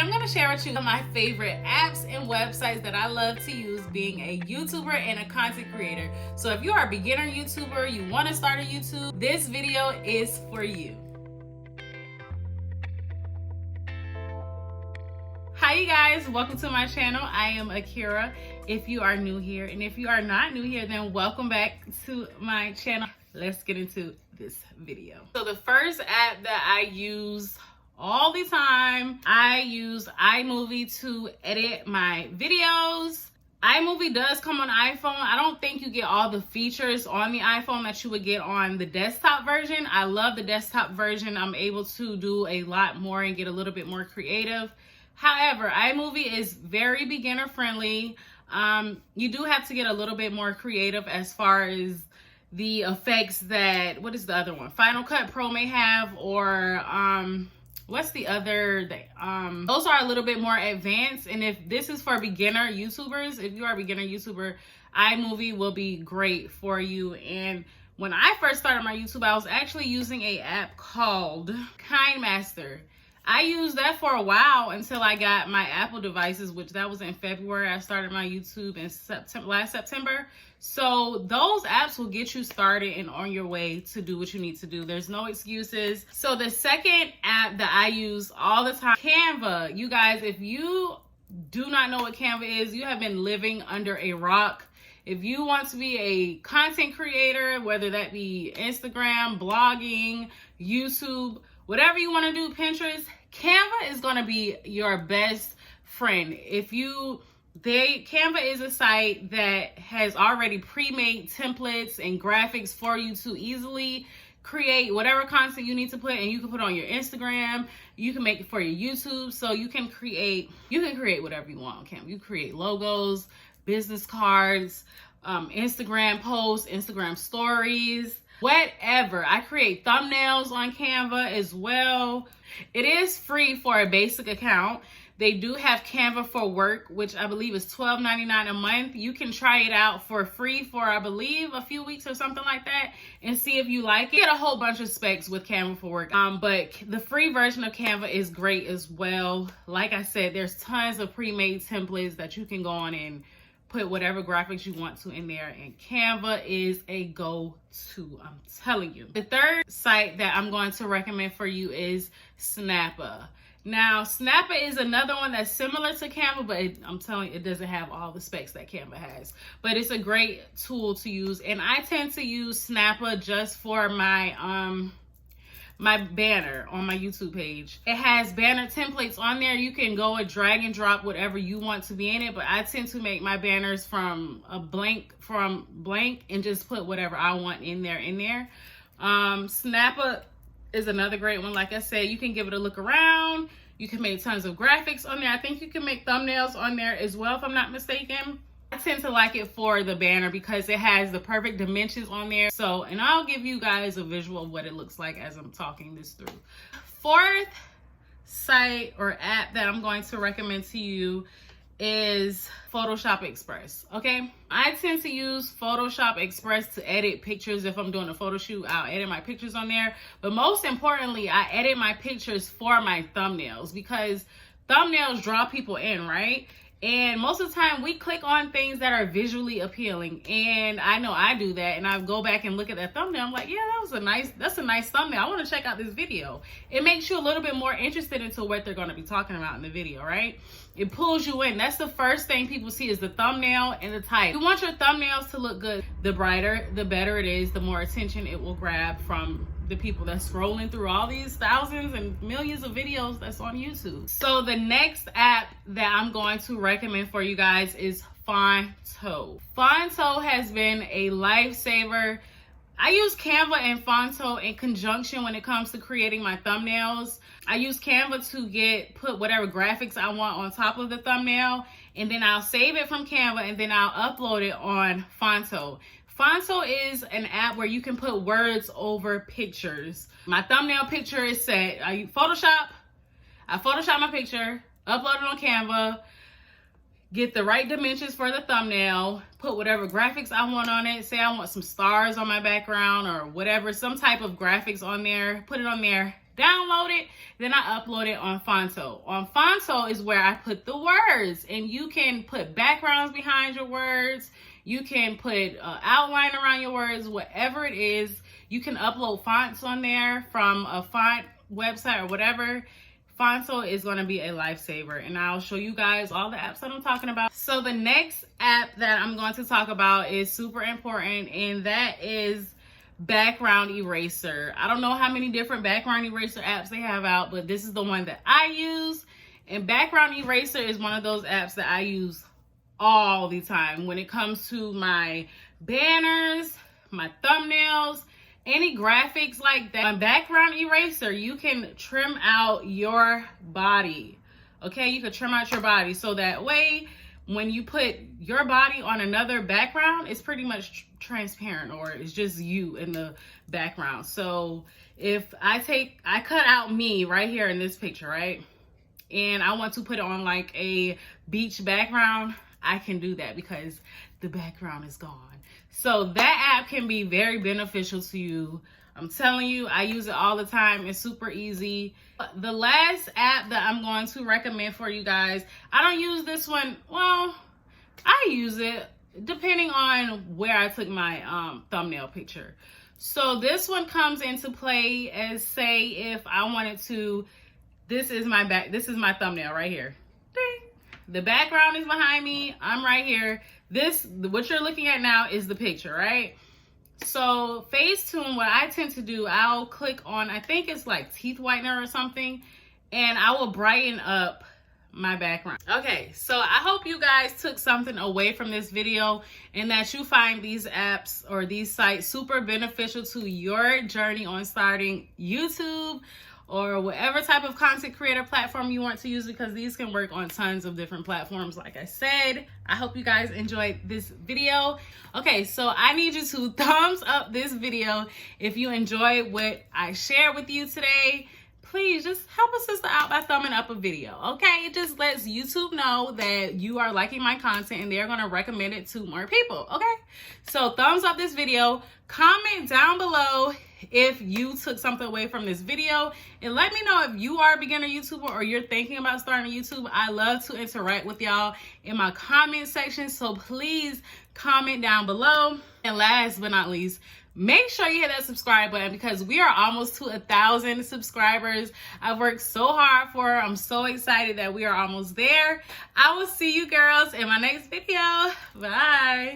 I'm going to share with you my favorite apps and websites that I love to use being a YouTuber and a content creator. So if you are a beginner YouTuber, you want to start a YouTube, this video is for you. Hi you guys, welcome to my channel. I am Akira if you are new here, and if you are not new here, then welcome back to my channel. Let's get into this video. So the first app that I use all the time, I use iMovie to edit my videos. iMovie does come on iPhone. I don't think you get all the features on the iPhone that you would get on the desktop version. I love the desktop version. I'm able to do a lot more and get a little bit more creative. However, iMovie is very beginner friendly. You do have to get a little bit more creative as far as the effects that, what is the other one? Final Cut Pro may have, or what's the other? Those are a little bit more advanced. And if this is for beginner YouTubers, if you are a beginner YouTuber, iMovie will be great for you. And when I first started my YouTube, I was actually using an app called KineMaster. I used that for a while until I got my Apple devices, which that was in February. I started my YouTube in last September. So those apps will get you started and on your way to do what you need to do. There's no excuses. So the second app that I use all the time, Canva. You guys, if you do not know what Canva is, you have been living under a rock. If you want to be a content creator, whether that be Instagram, blogging, YouTube, whatever you want to do, Pinterest, Canva is going to be your best friend. Canva is a site that has already pre-made templates and graphics for you to easily create whatever content you need to put, and you can put on your Instagram, you can make it for your YouTube, so you can create whatever you want on Canva. You create logos, business cards, Instagram posts, Instagram stories, whatever. I create thumbnails on Canva as well. It is free for a basic account. They do have Canva for work, which I believe is $12.99 a month. You can try it out for free for, I believe, a few weeks or something like that, and see if you like it. You get a whole bunch of specs with Canva for work. But the free version of Canva is great as well. Like I said, there's tons of pre-made templates that you can go on and put whatever graphics you want to in there, and Canva is a go-to, I'm telling you. The third site that I'm going to recommend for you is Snappa. Now, Snappa is another one that's similar to Canva, but I'm telling you, it doesn't have all the specs that Canva has. But it's a great tool to use, and I tend to use Snappa just for my my banner on my YouTube page. It has banner templates on there. You can go and drag and drop whatever you want to be in it, but I tend to make my banners from blank and just put whatever I want in there. Snappa is another great one. Like I said, you can give it a look around. You can make tons of graphics on there. I think you can make thumbnails on there as well, if I'm not mistaken. I tend to like it for the banner because it has the perfect dimensions on there. So, and I'll give you guys a visual of what it looks like as I'm talking this through. Fourth site or app that I'm going to recommend to you is Photoshop Express. Okay, I tend to use Photoshop Express to edit pictures. If I'm doing a photo shoot, I'll edit my pictures on there. But most importantly, I edit my pictures for my thumbnails, because thumbnails draw people in, right? And most of the time we click on things that are visually appealing, and I know I do that, and I go back and look at that thumbnail. I'm like, yeah, that's a nice thumbnail. I want to check out this video. It makes you a little bit more interested into what they're going to be talking about in the video, right? It pulls you in. That's the first thing people see, is the thumbnail and the title. You want your thumbnails to look good. The brighter, the better it is, the more attention it will grab from the people that's scrolling through all these thousands and millions of videos that's on YouTube. So the next app that I'm going to recommend for you guys is Phonto. Phonto has been a lifesaver. I use Canva and Phonto in conjunction when it comes to creating my thumbnails. I use Canva to put whatever graphics I want on top of the thumbnail, and then I'll save it from Canva, and then I'll upload it on Phonto. Phonto is an app where you can put words over pictures. My thumbnail picture is set. I Photoshop my picture, upload it on Canva, get the right dimensions for the thumbnail, put whatever graphics I want on it. Say I want some stars on my background or whatever, some type of graphics on there, put it on there, download it. Then I upload it on Phonto. On Phonto is where I put the words, and you can put backgrounds behind your words. You can put outline around your words, whatever it is. You can upload fonts on there from a font website or whatever. Phonto is going to be a lifesaver, and I'll show you guys all the apps that I'm talking about. So the next app that I'm going to talk about is super important, and that is background eraser. I don't know how many different background eraser apps they have out, but this is the one that I use. And background eraser is one of those apps that I use all the time when it comes to my banners, my thumbnails, any graphics like that. On background eraser, you can trim out your body. Okay, you can trim out your body, so that way when you put your body on another background, it's pretty much transparent, or it's just you in the background. So if I cut out me right here in this picture, right? And I want to put it on like a beach background, I can do that because the background is gone. So that app can be very beneficial to you. I'm telling you, I use it all the time. It's super easy. The last app that I'm going to recommend for you guys, I don't use this one. Well, I use it depending on where I took my thumbnail picture. So this one comes into play as, say, if I wanted to, this is my thumbnail right here. Ding. The background is behind me. I'm right here. What you're looking at now is the picture, right? So Facetune, what I tend to do, I'll click on, I think it's like teeth whitener or something, and I will brighten up my background. Okay, so I hope you guys took something away from this video, and that you find these apps or these sites super beneficial to your journey on starting YouTube or whatever type of content creator platform you want to use, because these can work on tons of different platforms. Like I said, I hope you guys enjoyed this video. Okay, so I need you to thumbs up this video if you enjoyed what I shared with you today. Please just help a sister out by thumbing up a video, okay? It just lets YouTube know that you are liking my content, and they're gonna recommend it to more people, okay? So thumbs up this video, comment down below if you took something away from this video, and let me know if you are a beginner YouTuber or you're thinking about starting YouTube. I love to interact with y'all in my comment section, so please comment down below. And last but not least, make sure you hit that subscribe button, because we are almost to 1,000 subscribers. I've worked so hard for it. I'm so excited that we are almost there. I will see you girls in my next video. Bye.